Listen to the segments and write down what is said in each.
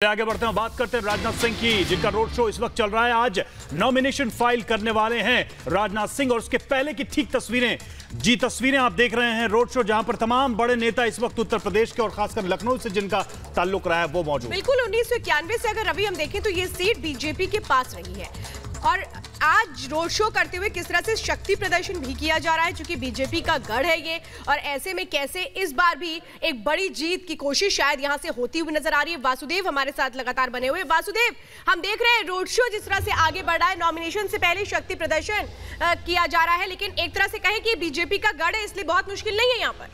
आगे बढ़ते हैं, बात करते हैं राजनाथ सिंह की, जिनका रोड शो इस वक्त चल रहा है। आज नॉमिनेशन फाइल करने वाले हैं राजनाथ सिंह और उसके पहले की ठीक तस्वीरें आप देख रहे हैं। रोड शो जहां पर तमाम बड़े नेता इस वक्त उत्तर प्रदेश के और खासकर लखनऊ से जिनका ताल्लुक रहा है वो मौजूद। बिल्कुल 1991 से अगर रवि हम देखें तो ये सीट बीजेपी के पास रही है और आज रोड शो करते हुए किस तरह से शक्ति प्रदर्शन भी किया जा रहा है, क्योंकि बीजेपी का गढ़ है ये। और ऐसे में कैसे इस बार भी एक बड़ी जीत की कोशिश शायद यहां से होती हुई नजर आ रही है। वासुदेव हमारे साथ लगातार बने हुए। वासुदेव, हम देख रहे हैं रोड शो जिस तरह से आगे बढ़ रहा है, नॉमिनेशन से पहले शक्ति प्रदर्शन किया जा रहा है, लेकिन एक तरह से कहें कि बीजेपी का गढ़ है इसलिए बहुत मुश्किल नहीं है यहाँ पर।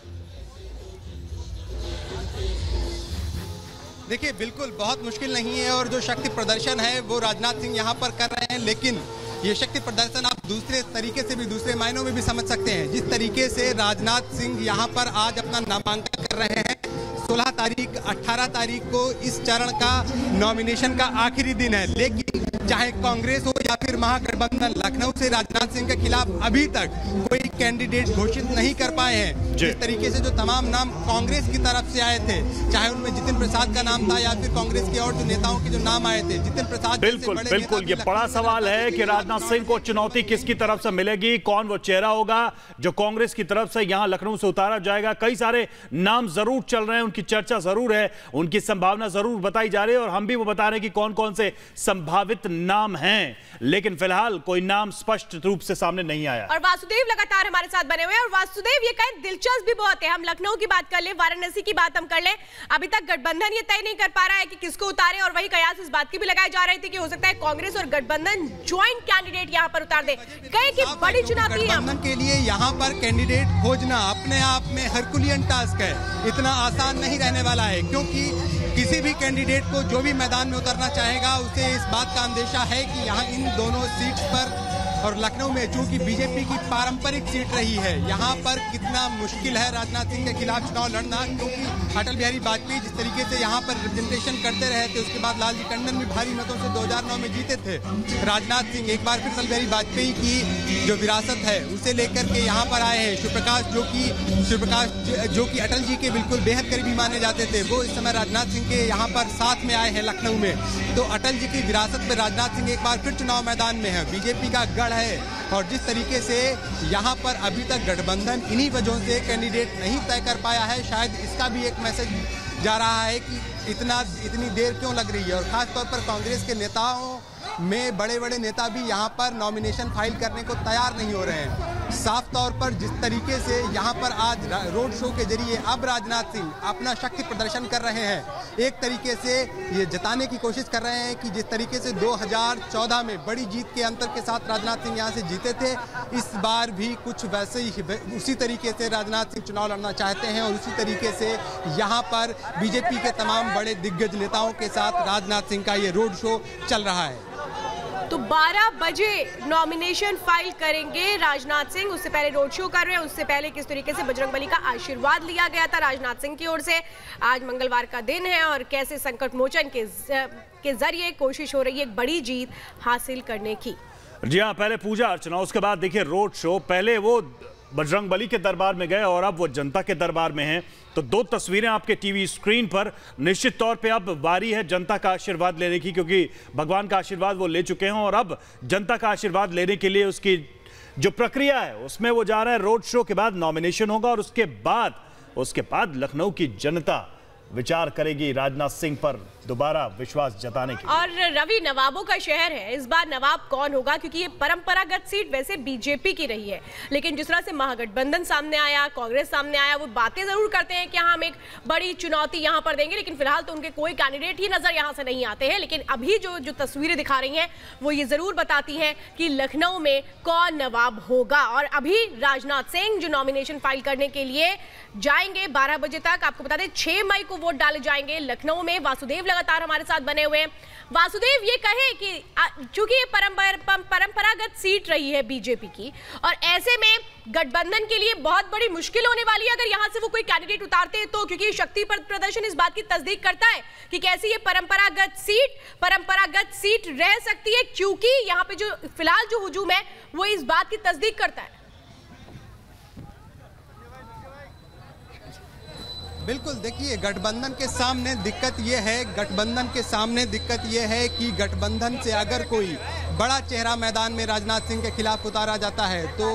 देखिए, बिल्कुल बहुत मुश्किल नहीं है और जो शक्ति प्रदर्शन है वो राजनाथ सिंह यहाँ पर कर रहे हैं, लेकिन ये शक्ति प्रदर्शन आप दूसरे तरीके से भी, दूसरे मायनों में भी समझ सकते हैं। जिस तरीके से राजनाथ सिंह यहाँ पर आज अपना नामांकन कर रहे हैं, 16 तारीख 18 तारीख को इस चरण का नॉमिनेशन का आखिरी दिन है, लेकिन चाहे कांग्रेस हो या फिर महागठबंधन, लखनऊ से राजनाथ सिंह के खिलाफ अभी तक कोई कैंडिडेट घोषित नहीं कर पाए हैं। जिस तरीके से जो तमाम नाम कांग्रेस की तरफ से आए थे, चाहे उनमें जितिन प्रसाद का नाम था या फिर कांग्रेस के और जो नेताओं के जो नाम आए थे, जितिन प्रसाद। बिल्कुल ये बड़ा सवाल है कि राजनाथ सिंह को चुनौती किसकी तरफ से मिलेगी, कौन वो चेहरा होगा जो कांग्रेस की तरफ से यहां लखनऊ से उतारा जाएगा। कई सारे नाम जरूर चल रहे हैं, उनकी चर्चा जरूर है, उनकी संभावना जरूर बताई जा रही है और हम भी वो बता रहे हैं कि कौन कौन से संभावित नाम हैं, लेकिन फिलहाल कोई नाम स्पष्ट रूप से सामने नहीं आया। और वासुदेव लगातार हमारे साथ बने हुए हैं। और वासुदेव, ये कहीं दिलचस्प भी बहुत है, हम लखनऊ की बात कर ले, वाराणसी की बात हम कर ले, अभी तक गठबंधन ये तय नहीं कर पा रहा है कि किसको उतारे, और वही कयास इस बात की भी लगाई जा रही थी कि हो सकता है कांग्रेस और गठबंधन ज्वाइंट कैंडिडेट यहाँ पर उतार दे। कहे कि बड़ी चुनौती है गठबंधन के लिए यहाँ पर कैंडिडेट खोजना अपने आप में हरकुलियन टास्क है, इतना आसान नहीं रहने वाला है, क्योंकि किसी भी कैंडिडेट को जो भी मैदान में उतरना चाहेगा उसे इस बात का अंदेशा है कि यहाँ इन दोनों सीट्स पर और लखनऊ में चूंकि बीजेपी की पारंपरिक सीट रही है, यहाँ पर कितना मुश्किल है राजनाथ सिंह के खिलाफ चुनाव लड़ना, क्योंकि अटल बिहारी वाजपेयी जिस तरीके से यहाँ पर रिप्रेजेंटेशन करते रहे थे, उसके बाद लालजी टंडन भी भारी मतों से 2009 में जीते थे। राजनाथ सिंह एक बार फिर अटल बिहारी वाजपेयी की जो विरासत है उसे लेकर के यहाँ पर आए हैं। शिवप्रकाश जो कि अटल जी के बिल्कुल बेहद करीबी माने जाते थे, वो इस समय राजनाथ सिंह के यहाँ पर साथ में आए हैं लखनऊ में। तो अटल जी की विरासत में राजनाथ सिंह एक बार फिर चुनाव मैदान में है, बीजेपी का गढ़ है। और जिस तरीके से यहाँ पर अभी तक गठबंधन इन्हीं वजहों से कैंडिडेट नहीं तय कर पाया है, शायद इसका भी एक मैसेज जा रहा है कि इतनी देर क्यों लग रही है। और खासतौर पर कांग्रेस के नेताओं में बड़े बड़े नेता भी यहाँ पर नॉमिनेशन फाइल करने को तैयार नहीं हो रहे हैं। साफ तौर पर जिस तरीके से यहाँ पर आज रोड शो के जरिए अब राजनाथ सिंह अपना शक्ति प्रदर्शन कर रहे हैं, एक तरीके से ये जताने की कोशिश कर रहे हैं कि जिस तरीके से 2014 में बड़ी जीत के अंतर के साथ राजनाथ सिंह यहाँ से जीते थे, इस बार भी कुछ वैसे ही उसी तरीके से राजनाथ सिंह चुनाव लड़ना चाहते हैं और उसी तरीके से यहाँ पर बीजेपी के तमाम बड़े दिग्गज नेताओं के साथ राजनाथ सिंह का ये रोड शो चल रहा है। तो 12 बजे नॉमिनेशन फाइल करेंगे राजनाथ सिंह, उससे पहले रोड शो कर रहे हैं। उससे पहले किस तरीके से बजरंगबली का आशीर्वाद लिया गया था राजनाथ सिंह की ओर से। आज मंगलवार का दिन है और कैसे संकट मोचन के जरिए कोशिश हो रही है एक बड़ी जीत हासिल करने की। जी हाँ, पहले पूजा अर्चना, उसके बाद देखिए रोड शो। पहले वो बजरंगबली के दरबार में गए और अब वो जनता के दरबार में हैं। तो दो तस्वीरें आपके टीवी स्क्रीन पर। निश्चित तौर पे अब बारी है जनता का आशीर्वाद लेने की, क्योंकि भगवान का आशीर्वाद वो ले चुके हैं और अब जनता का आशीर्वाद लेने के लिए उसकी जो प्रक्रिया है उसमें वो जा रहा है। रोड शो के बाद नॉमिनेशन होगा और उसके बाद लखनऊ की जनता विचार करेगी राजनाथ सिंह पर दोबारा विश्वास जताने की। और रवि, नवाबों का शहर है, इस बार नवाब कौन होगा, क्योंकि ये परंपरागत सीट वैसे बीजेपी की रही है, लेकिन जिस तरह से महागठबंधन सामने आया, कांग्रेस सामने आया, वो बातें जरूर करते हैं कि हम एक बड़ी चुनौती यहाँ पर देंगे, लेकिन फिलहाल तो उनके कोई कैंडिडेट ही नजर यहाँ से नहीं आते हैं। लेकिन अभी जो तस्वीरें दिखा रही हैं वो ये जरूर बताती हैं कि लखनऊ में कौन नवाब होगा। और अभी राजनाथ सिंह जो नॉमिनेशन फाइल करने के लिए जाएंगे 12 बजे तक, आपको बता दें 6 मई को वोट डाले जाएंगे लखनऊ में। वासुदेव लगातार हमारे साथ बने हुए हैं। वासुदेव, ये कहे कि चूंकि ये परंपरागत सीट रही है बीजेपी की और ऐसे में गठबंधन के लिए बहुत बड़ी मुश्किल होने वाली है अगर यहां से वो कोई कैंडिडेट उतारते हैं तो, क्योंकि शक्ति प्रदर्शन इस बात की तस्दीक करता है कि कैसी ये परंपरागत सीट रह सकती है, क्योंकि यहाँ पे जो फिलहाल जो हुजूम है वो इस बात की तस्दीक करता है। बिल्कुल, देखिए गठबंधन के सामने दिक्कत ये है कि गठबंधन से अगर कोई बड़ा चेहरा मैदान में राजनाथ सिंह के खिलाफ उतारा जाता है तो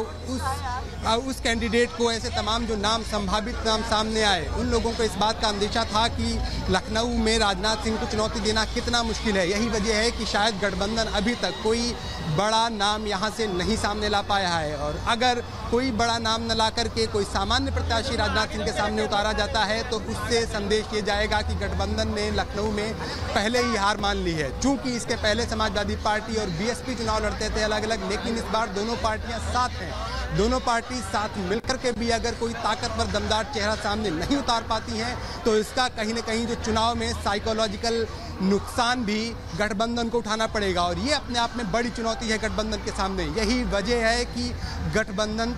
उस कैंडिडेट को ऐसे तमाम जो संभावित नाम सामने आए, उन लोगों को इस बात का अंदेशा था कि लखनऊ में राजनाथ सिंह को चुनौती देना कितना मुश्किल है। यही वजह है कि शायद गठबंधन अभी तक कोई बड़ा नाम यहाँ से नहीं सामने ला पाया है, और अगर कोई बड़ा नाम न ला करके कोई सामान्य प्रत्याशी राजनाथ सिंह के सामने उतारा जाता है तो उससे संदेश ये जाएगा कि गठबंधन ने लखनऊ में पहले ही हार मान ली है। चूंकि इसके पहले समाजवादी पार्टी और बीएसपी चुनाव लड़ते थे अलग अलग, लेकिन इस बार दोनों पार्टियां साथ हैं। दोनों पार्टी साथ मिलकर के भी अगर कोई ताकतवर दमदार चेहरा सामने नहीं उतार पाती हैं तो इसका कहीं न कहीं जो चुनाव में साइकोलॉजिकल नुकसान भी गठबंधन को उठाना पड़ेगा, और ये अपने आप में बड़ी चुनौती है गठबंधन के सामने। यही वजह है कि गठबंधन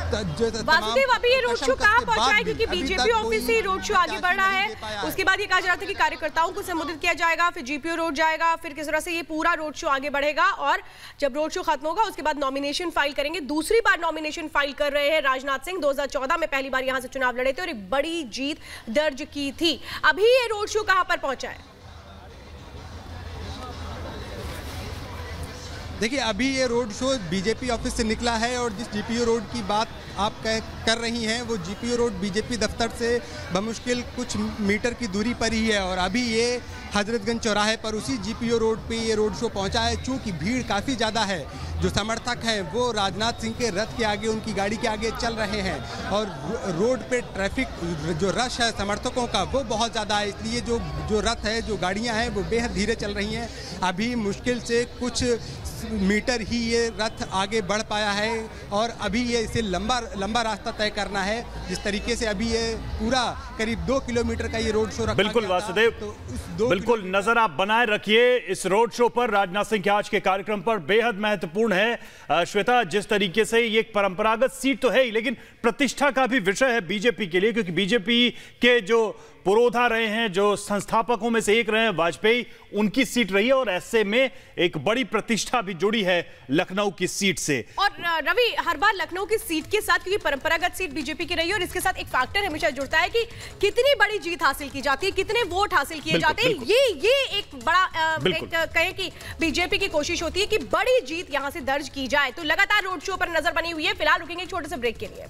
वासुदेव अभी ये रोड शो कहाँ पहुंचा है, क्योंकि बीजेपी ऑफिस से रोड शो आगे बढ़ रहा है। उसके बाद ये कहा जा रहा था कि कार्यकर्ताओं को संबोधित किया जाएगा, फिर जीपीओ रोड जाएगा, फिर किस तरह से ये पूरा रोड शो आगे बढ़ेगा, और जब रोड शो खत्म होगा उसके बाद नॉमिनेशन फाइल करेंगे। दूसरी बार नॉमिनेशन फाइल कर रहे हैं राजनाथ सिंह। 2014 में पहली बार यहां से चुनाव लड़े थे और एक बड़ी जीत दर्ज की थी। अभी ये रोड शो कहां पर पहुंचा है? देखिए, अभी ये रोड शो बीजेपी ऑफिस से निकला है, और जिस जीपीओ रोड की बात आप कर रही हैं वो जीपीओ रोड बीजेपी दफ्तर से बमुश्किल कुछ मीटर की दूरी पर ही है, और अभी ये हजरतगंज चौराहे पर उसी जीपीओ रोड पे ये रोड शो पहुंचा है। चूंकि भीड़ काफ़ी ज़्यादा है, जो समर्थक हैं वो राजनाथ सिंह के रथ के आगे, उनकी गाड़ी के आगे चल रहे हैं, और रोड पे ट्रैफिक जो रश है समर्थकों का वो बहुत ज़्यादा है, इसलिए जो रथ है, जो गाड़ियां हैं वो बेहद धीरे चल रही हैं। अभी मुश्किल से कुछ मीटर ही ये रथ आगे बढ़ पाया है, और अभी ये इसे लंबा रास्ता तय करना है। जिस तरीके से अभी ये पूरा करीब 2 किलोमीटर का ये रोड शो रखा बिल्कुल गया वासुदेव, तो बिल्कुल नजर आप बनाए रखिए इस रोड शो पर, राजनाथ सिंह के आज के कार्यक्रम पर। बेहद महत्वपूर्ण है श्वेता, जिस तरीके से ये एक परंपरागत सीट तो है ही, लेकिन प्रतिष्ठा का भी विषय है बीजेपी के लिए, क्योंकि बीजेपी के जो पुरोधा रहे हैं, जो संस्थापकों में से एक रहे हैं वाजपेयी, उनकी सीट रही है, और ऐसे में एक बड़ी प्रतिष्ठा भी जुड़ी है लखनऊ की सीट से। और रवि, हर बार लखनऊ की सीट के साथ, क्योंकि परंपरागत सीट बीजेपी की रही है, और इसके साथ एक फैक्टर हमेशा जुड़ता है कि कितनी बड़ी जीत हासिल की जाती है, कितने वोट हासिल किए जाते हैं। ये एक बड़ा कहें कि बीजेपी की कोशिश होती है कि बड़ी जीत यहां से दर्ज की जाए। तो लगातार रोड शो पर नजर बनी हुई है। फिलहाल रुकेंगे एक छोटे से ब्रेक के लिए।